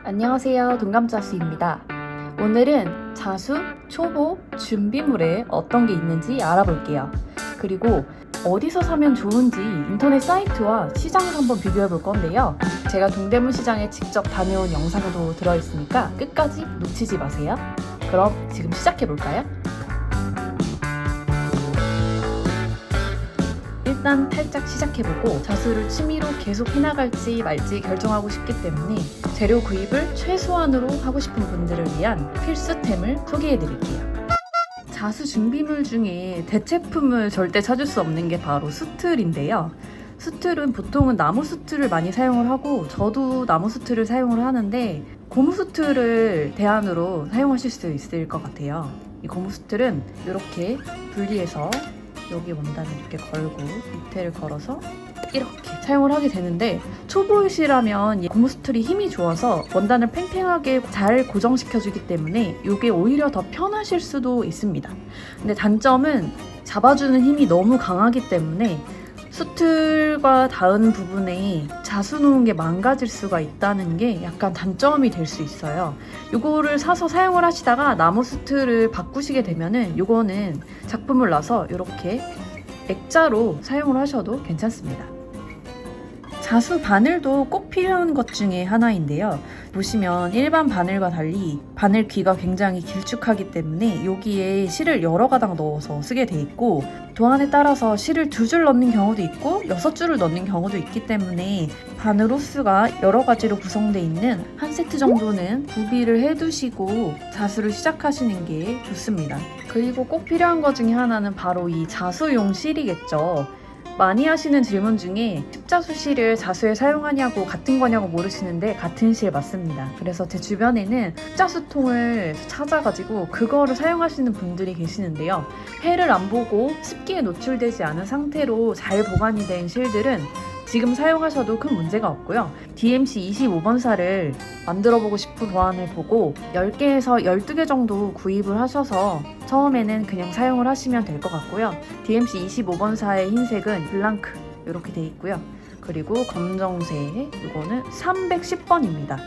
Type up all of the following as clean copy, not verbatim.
안녕하세요. 동감자수입니다. 오늘은 자수, 초보, 준비물에 어떤 게 있는지 알아볼게요. 그리고 어디서 사면 좋은지 인터넷 사이트와 시장을 한번 비교해 볼 건데요. 제가 동대문 시장에 직접 다녀온 영상도 들어있으니까 끝까지 놓치지 마세요. 그럼 지금 시작해 볼까요? 일단 살짝 시작해보고 자수를 취미로 계속 해나갈지 말지 결정하고 싶기 때문에 재료 구입을 최소한으로 하고 싶은 분들을 위한 필수템을 소개해드릴게요. 자수 준비물 중에 대체품을 절대 찾을 수 없는 게 바로 수틀인데요. 수틀은 보통은 나무 수틀을 많이 사용을 하고 저도 나무 수틀을 사용을 하는데 고무 수틀을 대안으로 사용하실 수 있을 것 같아요. 이 고무 수틀은 이렇게 분리해서 여기 원단을 이렇게 걸고 밑에를 걸어서 이렇게 사용을 하게 되는데 초보이시라면 이 고무 수틀이 힘이 좋아서 원단을 팽팽하게 잘 고정시켜주기 때문에 이게 오히려 더 편하실 수도 있습니다. 근데 단점은 잡아주는 힘이 너무 강하기 때문에 수틀과 닿은 부분에 자수 놓은 게 망가질 수가 있다는 게 약간 단점이 될 수 있어요. 이거를 사서 사용을 하시다가 나무 수틀을 바꾸시게 되면은 이거는 작품을 놔서 이렇게 액자로 사용을 하셔도 괜찮습니다. 자수 바늘도 꼭 필요한 것 중에 하나인데요. 보시면 일반 바늘과 달리 바늘 귀가 굉장히 길쭉하기 때문에 여기에 실을 여러 가닥 넣어서 쓰게 돼 있고 도안에 따라서 실을 2줄 넣는 경우도 있고 6줄을 넣는 경우도 있기 때문에 바늘 호수가 여러 가지로 구성되어 있는 한 세트 정도는 구비를 해두시고 자수를 시작하시는 게 좋습니다. 그리고 꼭 필요한 것 중에 하나는 바로 이 자수용 실이겠죠. 많이 하시는 질문 중에 십자수 실을 자수에 사용하냐고 같은 거냐고 모르시는데 같은 실 맞습니다. 그래서 제 주변에는 십자수통을 찾아가지고 그거를 사용하시는 분들이 계시는데요. 해를 안 보고 습기에 노출되지 않은 상태로 잘 보관이 된 실들은 지금 사용하셔도 큰 문제가 없고요. DMC 25번사를 만들어보고 싶은 도안을 보고 10개에서 12개 정도 구입을 하셔서 처음에는 그냥 사용을 하시면 될 것 같고요. DMC 25번사의 흰색은 블랑크 이렇게 돼 있고요. 그리고 검정색 이거는 310번입니다.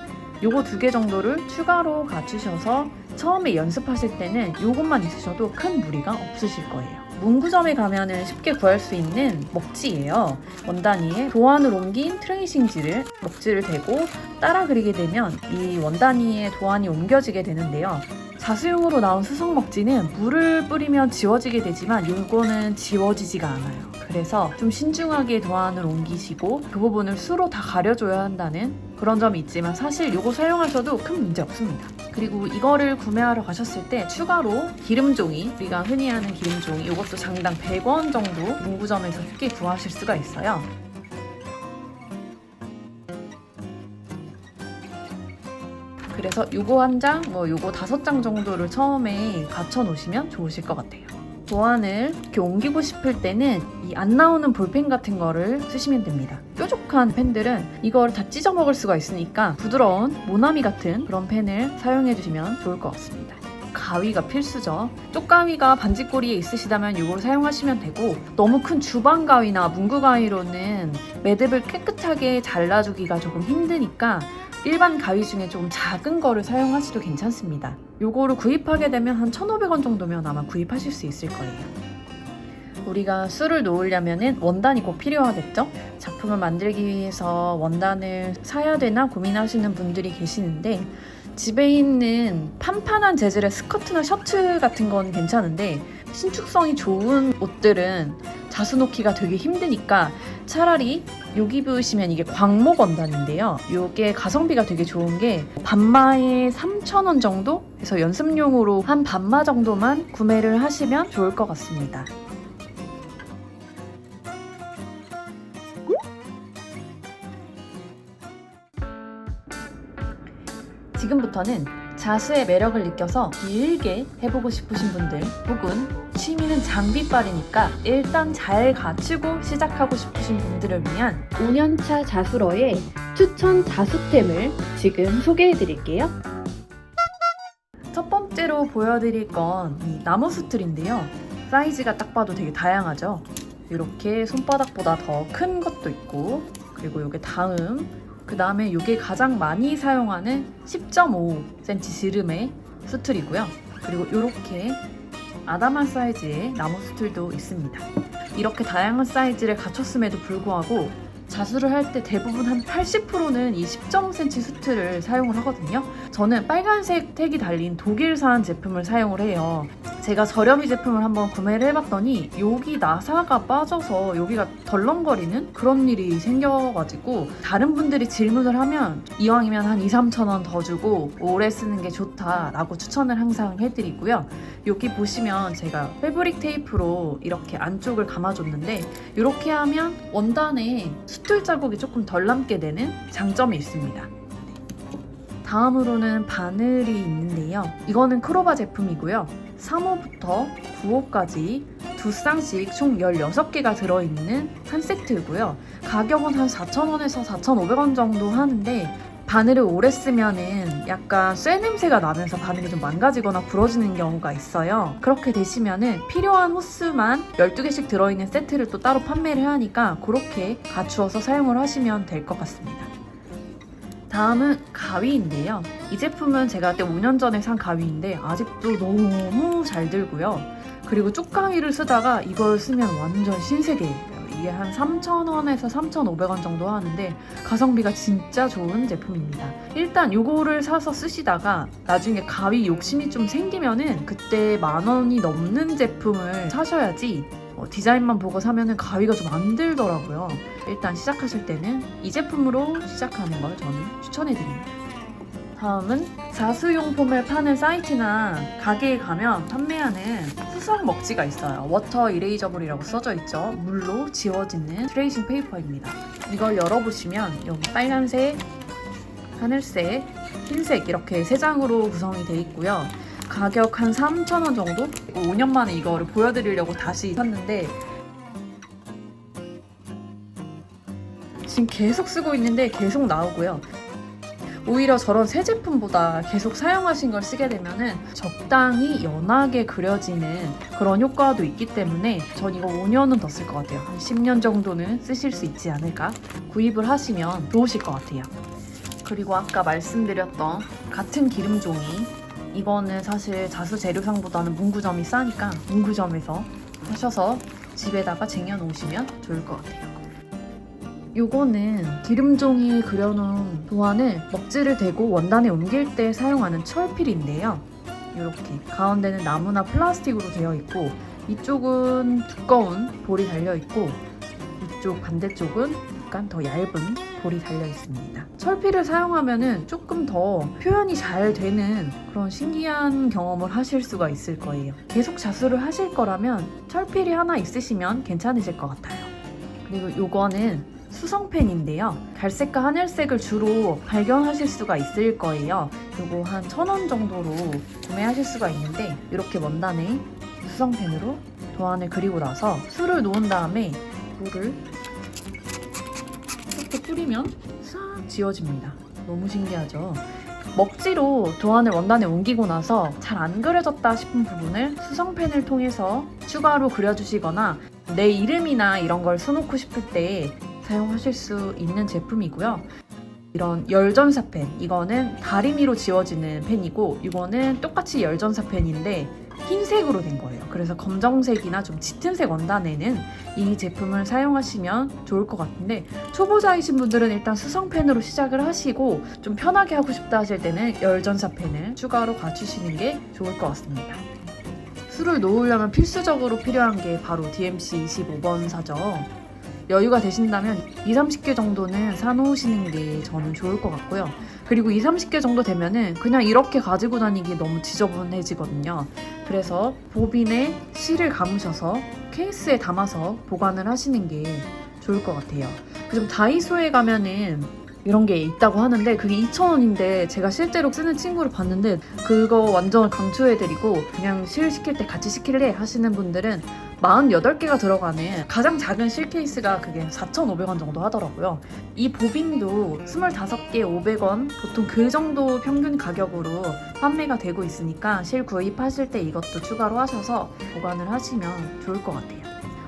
요거 2개 정도를 추가로 갖추셔서 처음에 연습하실 때는 요것만 있으셔도 큰 무리가 없으실 거예요. 문구점에 가면은 쉽게 구할 수 있는 먹지예요. 원단 위에 도안을 옮긴 트레이싱지를 먹지를 대고 따라 그리게 되면 이 원단 위에 도안이 옮겨지게 되는데요. 자수용으로 나온 수성 먹지는 물을 뿌리면 지워지게 되지만 이거는 지워지지가 않아요. 그래서 좀 신중하게 도안을 옮기시고 그 부분을 수로 다 가려줘야 한다는 그런 점이 있지만 사실 이거 사용하셔도 큰 문제 없습니다. 그리고 이거를 구매하러 가셨을 때 추가로 기름종이, 우리가 흔히 하는 기름종이 이것도 장당 100원 정도 문구점에서 쉽게 구하실 수가 있어요. 그래서 요거 한 장, 요거 5장 정도를 처음에 갖춰 놓으시면 좋으실 것 같아요. 도안을 이렇게 옮기고 싶을 때는 이 안 나오는 볼펜 같은 거를 쓰시면 됩니다. 뾰족한 펜들은 이걸 다 찢어 먹을 수가 있으니까 부드러운 모나미 같은 그런 펜을 사용해 주시면 좋을 것 같습니다. 가위가 필수죠. 쪽가위가 반지꼬리에 있으시다면 이걸 사용하시면 되고 너무 큰 주방 가위나 문구 가위로는 매듭을 깨끗하게 잘라주기가 조금 힘드니까 일반 가위 중에 좀 작은 거를 사용하셔도 괜찮습니다. 요거를 구입하게 되면 한 1,500원 정도면 아마 구입하실 수 있을 거예요. 우리가 수를 놓으려면 원단이 꼭 필요하겠죠? 작품을 만들기 위해서 원단을 사야 되나 고민하시는 분들이 계시는데 집에 있는 판판한 재질의 스커트나 셔츠 같은 건 괜찮은데 신축성이 좋은 옷들은 자수 놓기가 되게 힘드니까 차라리 여기 보시면 이게 광목 원단인데요. 이게 가성비가 되게 좋은 게 반마에 3,000원 정도? 그래서 연습용으로 한 반마 정도만 구매를 하시면 좋을 것 같습니다. 지금부터는 자수의 매력을 느껴서 길게 해보고 싶으신 분들 혹은 취미는 장비빨이니까 일단 잘 갖추고 시작하고 싶으신 분들을 위한 5년차 자수러의 추천 자수템을 지금 소개해드릴게요. 첫 번째로 보여드릴 건 이 나무 수틀인데요. 사이즈가 딱 봐도 되게 다양하죠. 이렇게 손바닥보다 더 큰 것도 있고 그리고 이게 다음 그 다음에 이게 가장 많이 사용하는 10.5cm 지름의 수틀이고요. 그리고 이렇게 아담한 사이즈의 나무 수틀도 있습니다. 이렇게 다양한 사이즈를 갖췄음에도 불구하고 자수를 할 때 대부분 한 80%는 이 10.5cm 수틀을 사용을 하거든요. 저는 빨간색 택이 달린 독일산 제품을 사용을 해요. 제가 저렴이 제품을 한번 구매를 해봤더니 여기 나사가 빠져서 여기가 덜렁거리는 그런 일이 생겨가지고 다른 분들이 질문을 하면 이왕이면 한 2-3천 원 더 주고 오래 쓰는 게 좋다라고 추천을 항상 해드리고요. 여기 보시면 제가 패브릭 테이프로 이렇게 안쪽을 감아줬는데 이렇게 하면 원단에 수틀 자국이 조금 덜 남게 되는 장점이 있습니다. 다음으로는 바늘이 있는데요. 이거는 크로바 제품이고요. 3호부터 9호까지 두 쌍씩 총 16개가 들어있는 한 세트고요. 가격은 한 4,000원에서 4,500원 정도 하는데 바늘을 오래 쓰면은 약간 쇠 냄새가 나면서 바늘이 좀 망가지거나 부러지는 경우가 있어요. 그렇게 되시면은 필요한 호스만 12개씩 들어있는 세트를 또 따로 판매를 하니까 그렇게 갖추어서 사용을 하시면 될 것 같습니다. 다음은 가위인데요. 이 제품은 제가 그때 5년 전에 산 가위인데 아직도 너무 잘 들고요. 그리고 쪽가위를 쓰다가 이걸 쓰면 완전 신세계예요. 이게 한 3,000원에서 3,500원 정도 하는데 가성비가 진짜 좋은 제품입니다. 일단 요거를 사서 쓰시다가 나중에 가위 욕심이 좀 생기면은 그때 10,000원이 넘는 제품을 사셔야지 디자인만 보고 사면은 가위가 좀 안 들더라고요. 일단 시작하실 때는 이 제품으로 시작하는 걸 저는 추천해드립니다. 다음은 자수용품을 파는 사이트나 가게에 가면 판매하는 수성 먹지가 있어요. 워터 이레이저블이라고 써져 있죠. 물로 지워지는 트레이싱 페이퍼입니다. 이걸 열어보시면 여기 빨간색, 하늘색, 흰색 이렇게 세 장으로 구성이 되어 있고요. 가격 한 3,000원 정도? 5년 만에 이거를 보여드리려고 다시 샀는데 지금 계속 쓰고 있는데 계속 나오고요. 오히려 저런 새 제품보다 계속 사용하신 걸 쓰게 되면은 적당히 연하게 그려지는 그런 효과도 있기 때문에 전 이거 5년은 더 쓸 것 같아요. 한 10년 정도는 쓰실 수 있지 않을까? 구입을 하시면 좋으실 것 같아요. 그리고 아까 말씀드렸던 같은 기름종이 이거는 사실 자수 재료상보다는 문구점이 싸니까 문구점에서 하셔서 집에다가 쟁여놓으시면 좋을 것 같아요. 요거는 기름종이 그려놓은 도안을 먹지를 대고 원단에 옮길 때 사용하는 철필인데요. 이렇게 가운데는 나무나 플라스틱으로 되어 있고 이쪽은 두꺼운 볼이 달려 있고 이쪽 반대쪽은 약간 더 얇은 볼이 달려 있습니다. 철필을 사용하면은 조금 더 표현이 잘 되는 그런 신기한 경험을 하실 수가 있을 거예요. 계속 자수를 하실 거라면 철필이 하나 있으시면 괜찮으실 것 같아요. 그리고 요거는 수성펜인데요. 갈색과 하늘색을 주로 발견하실 수가 있을 거예요. 요거 한 1,000원 정도로 구매하실 수가 있는데 이렇게 원단에 수성펜으로 도안을 그리고 나서 술을 놓은 다음에 물을 이렇게 뿌리면 싹 지워집니다. 너무 신기하죠? 먹지로 도안을 원단에 옮기고 나서 잘 안 그려졌다 싶은 부분을 수성펜을 통해서 추가로 그려주시거나 내 이름이나 이런 걸 써놓고 싶을 때 사용하실 수 있는 제품이고요. 이런 열전사 펜, 이거는 다리미로 지워지는 펜이고 이거는 똑같이 열전사 펜인데 흰색으로 된 거예요. 그래서 검정색이나 좀 짙은 색 원단에는 이 제품을 사용하시면 좋을 것 같은데 초보자이신 분들은 일단 수성펜으로 시작을 하시고 좀 편하게 하고 싶다 하실 때는 열전사 펜을 추가로 갖추시는 게 좋을 것 같습니다. 술을 놓으려면 필수적으로 필요한 게 바로 DMC 25번사죠. 여유가 되신다면 20-30개 정도는 사놓으시는 게 저는 좋을 것 같고요. 그리고 20-30개 정도 되면은 그냥 이렇게 가지고 다니기 너무 지저분해지거든요. 그래서 보빈에 실을 감으셔서 케이스에 담아서 보관을 하시는 게 좋을 것 같아요. 좀 다이소에 가면은 이런 게 있다고 하는데 그게 2,000원인데 제가 실제로 쓰는 친구를 봤는데 그거 완전 강추해드리고 그냥 실 시킬 때 같이 시킬래 하시는 분들은 48개가 들어가는 가장 작은 실 케이스가 그게 4,500원 정도 하더라고요. 이 보빈도 25개 500원 보통 그 정도 평균 가격으로 판매가 되고 있으니까 실 구입하실 때 이것도 추가로 하셔서 보관을 하시면 좋을 것 같아요.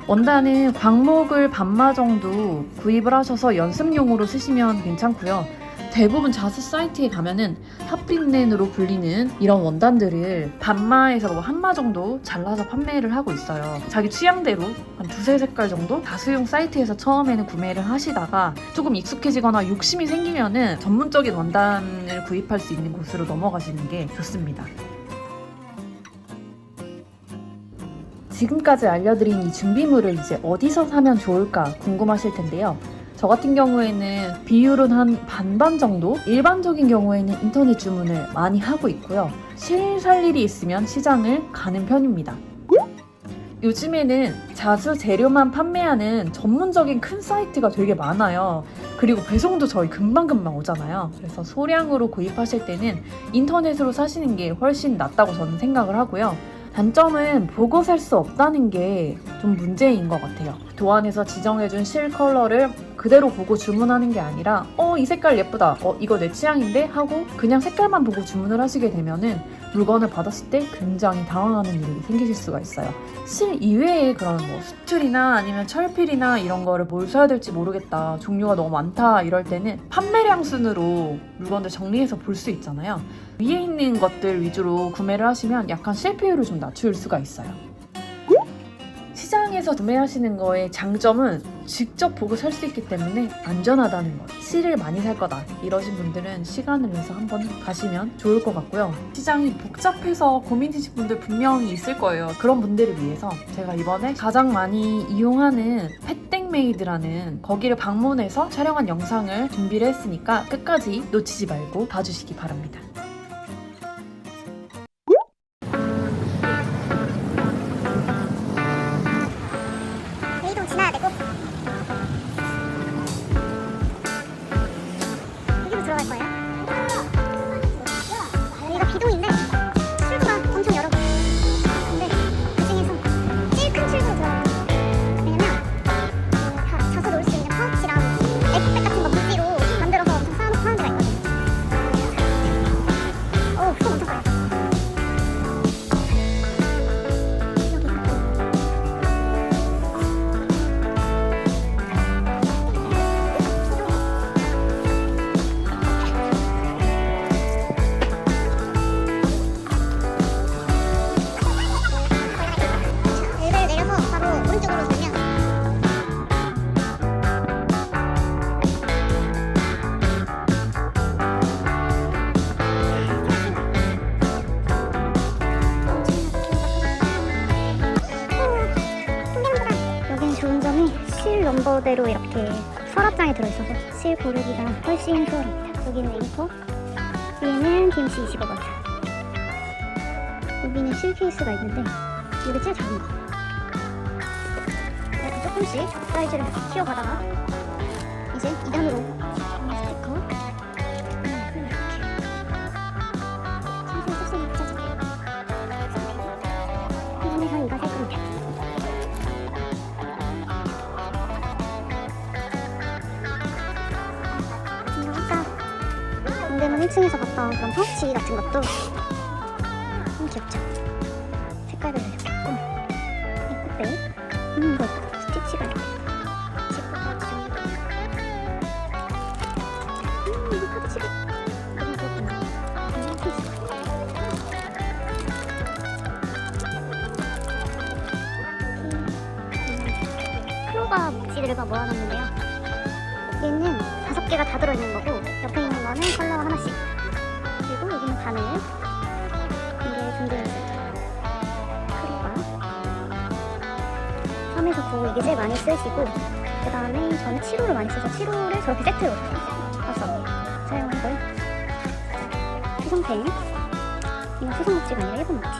원단은 광목을 반마 정도 구입을 하셔서 연습용으로 쓰시면 괜찮고요. 대부분 자수 사이트에 가면은 핫빛렌으로 불리는 이런 원단들을 반마에서 뭐 한마 정도 잘라서 판매를 하고 있어요. 자기 취향대로 한 두세 색깔 정도 자수용 사이트에서 처음에는 구매를 하시다가 조금 익숙해지거나 욕심이 생기면은 전문적인 원단을 구입할 수 있는 곳으로 넘어가시는 게 좋습니다. 지금까지 알려드린 이 준비물을 이제 어디서 사면 좋을까 궁금하실 텐데요. 저 같은 경우에는 비율은 한 반반 정도? 일반적인 경우에는 인터넷 주문을 많이 하고 있고요. 실 살 일이 있으면 시장을 가는 편입니다. 요즘에는 자수 재료만 판매하는 전문적인 큰 사이트가 되게 많아요. 그리고 배송도 저희 금방금방 오잖아요. 그래서 소량으로 구입하실 때는 인터넷으로 사시는 게 훨씬 낫다고 저는 생각을 하고요. 단점은 보고 살 수 없다는 게 좀 문제인 것 같아요. 도안에서 지정해준 실 컬러를 그대로 보고 주문하는 게 아니라 이 색깔 예쁘다, 이거 내 취향인데? 하고 그냥 색깔만 보고 주문을 하시게 되면은 물건을 받았을 때 굉장히 당황하는 일이 생기실 수가 있어요. 실 이외에 그런 뭐 수틀이나 아니면 철필이나 이런 거를 뭘 사야 될지 모르겠다, 종류가 너무 많다 이럴 때는 판매량 순으로 물건들 정리해서 볼 수 있잖아요. 위에 있는 것들 위주로 구매를 하시면 약간 실패율을 좀 낮출 수가 있어요. 시장에서 구매하시는 거의 장점은 직접 보고 살 수 있기 때문에 안전하다는 것. 실을 많이 살 거다 이러신 분들은 시간을 내서 한번 가시면 좋을 것 같고요. 시장이 복잡해서 고민이신 분들 분명히 있을 거예요. 그런 분들을 위해서 제가 이번에 가장 많이 이용하는 펫땡메이드라는 거기를 방문해서 촬영한 영상을 준비를 했으니까 끝까지 놓치지 말고 봐주시기 바랍니다. 여기도 지나야 되고 여기로 들어갈 거예요. 여기가 비동인데 출구가 엄청 여러 개. 근데 그 중에서 제일 큰 출구로 들어가요. 왜냐면 자수 놓을 수 있는 파우치랑 에코백 같은 거 물지로 만들어서 엄청 쌓아놓고 하는 데가 있거든요. 손 엄청 커요. 엘베를 내려서 바로 오른쪽으로 돌면 여기는 좋은 점이 실 넘버대로 이렇게 서랍장에 들어있어서 실 고르기가 훨씬 수월합니다. 여기는 앵커, 위에는 DMC 25번, 여기는 실 케이스가 있는데 이게 제일 작은 거. 이렇게 조금씩 사이즈를 키워가다가 이제 2단으로 스티커 이렇게 살살 쏙쏙 붙여줄게요. 이번에 저희가 살 겁니다. 아까 동대문 1층에서 봤던 그런 파우치 같은 것도 너무 귀엽죠? 색깔별로 이렇게 있고 에코백 이거 스티치가 이렇게 지퍼 파우치 종류가 이거 파우치가 너무 귀엽구나. 클로바 묵지들과 모아놨는데요. 여기는 5개가 다 들어있는 거고 옆에 있는 거는 컬러 하나씩, 그리고 여기는 바늘 이게 준비되어 있어요. 클로바 3에서 9 이게 제일 많이 쓰시고, 그 다음에 저는 7호를 많이 써서 7호를 저렇게 세트로 사서 사용하고요. 수성펜, 이건 수성 묵지가 아니라 일본 묵지.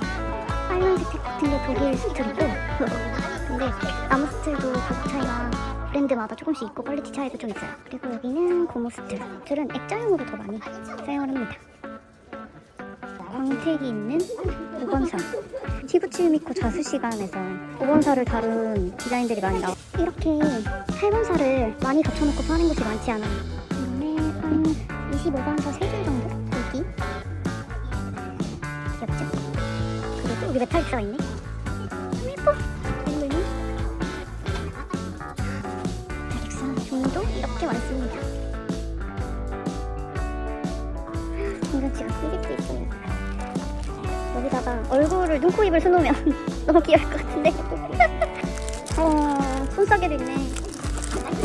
빨간색 같은 게 독일 스틸이고 근데 나무 스틸도 가격 차이가 브랜드마다 조금씩 있고 퀄리티 차이도 좀 있어요. 그리고 여기는 고무 스틸. 스틸은 액자용으로 더 많이 사용을 합니다. 광택이 있는 5번사. 티부치 유미코 자수 시간에서 5번사를 다룬 디자인들이 많이 나와요. 이렇게 8번사를 많이 겹쳐놓고 파는 곳이 많지 않아요. 그다음에 한 25번사 3줄 정도? 여기 귀엽죠? 그리고 여기 메탈릭스가 있네. 너무 예뻐. 이거는 이렇게 많습니다. 인간치가 삐리삐리 있어요. 여기다가 얼굴을 눈, 코, 입을 수놓으면 너무 귀여울 것 같은데. 손싸개도 있네.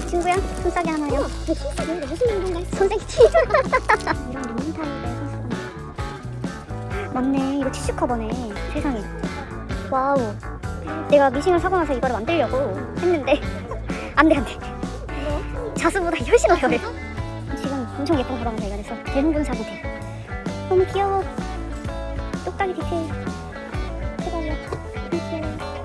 친구야, 손싸개 하나요? 손싸개인데 무슨 운동가 있어? 손생티. 이런 린넨 타입의 선수가 맞네. 이거 티슈 커버네. 세상에. 와우. 내가 미싱을 사고 나서 이거를 만들려고 했는데 안돼. 자수보다 훨씬 어려워요. 지금 엄청 예쁜 가방을 발견해서 대부분 사도 돼. 너무 귀여워. 똑딱이 디테일. 대박이야. 귀여워.